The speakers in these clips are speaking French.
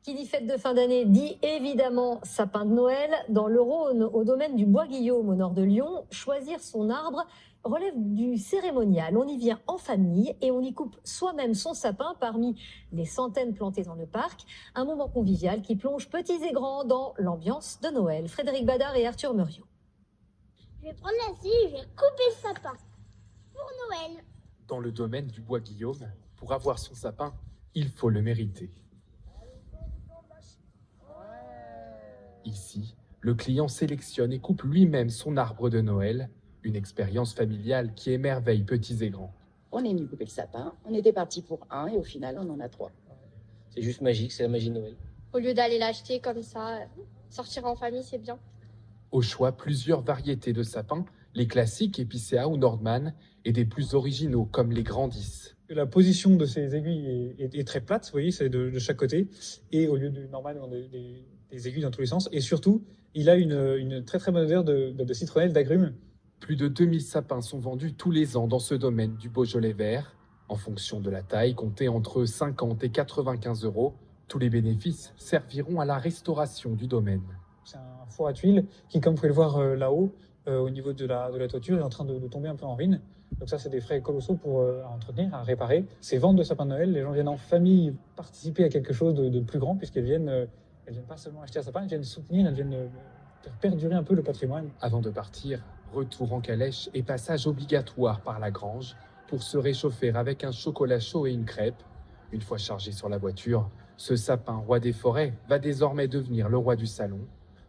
Qui dit fête de fin d'année dit évidemment sapin de Noël. Dans le Rhône, au domaine du Bois-Guillaume, au nord de Lyon, choisir son arbre relève du cérémonial. On y vient en famille et on y coupe soi-même son sapin parmi les centaines plantés dans le parc. Un moment convivial qui plonge petits et grands dans l'ambiance de Noël. Frédéric Badard et Arthur Muriot. Je vais prendre la scie, je vais couper le sapin pour Noël. Dans le domaine du Bois-Guillaume, pour avoir son sapin, il faut le mériter. Ici, le client sélectionne et coupe lui-même son arbre de Noël, une expérience familiale qui émerveille petits et grands. On est venu couper le sapin, on était parti pour un et au final on en a 3. C'est juste magique, c'est la magie de Noël. Au lieu d'aller l'acheter comme ça, sortir en famille, c'est bien. Au choix, plusieurs variétés de sapins, les classiques Épicéa ou Nordman, et des plus originaux comme les Grandis. La position de ces aiguilles est très plate, vous voyez, c'est de chaque côté. Et au lieu du normal, on a des aiguilles dans tous les sens. Et surtout, il a une très très bonne odeur de citronnelle, d'agrumes. Plus de 2000 sapins sont vendus tous les ans dans ce domaine du Beaujolais vert. En fonction de la taille, comptez entre 50 et 95 euros. Tous les bénéfices serviront à la restauration du domaine. C'est un four à tuiles qui, comme vous pouvez le voir là-haut, au niveau de la toiture, est en train de tomber un peu en ruine. Donc ça, c'est des frais colossaux pour à entretenir, à réparer. Ces ventes de sapins de Noël, les gens viennent en famille participer à quelque chose de plus grand, puisqu'elles viennent pas seulement acheter un sapin, elles viennent soutenir, elles viennent faire perdurer un peu le patrimoine. Avant de partir, retour en calèche et passage obligatoire par la grange pour se réchauffer avec un chocolat chaud et une crêpe. Une fois chargé sur la voiture, ce sapin roi des forêts va désormais devenir le roi du salon.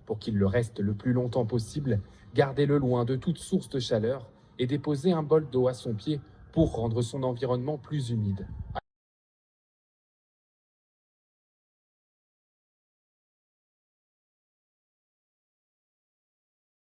Pour qu'il le reste le plus longtemps possible, gardez-le loin de toute source de chaleur et déposez un bol d'eau à son pied pour rendre son environnement plus humide.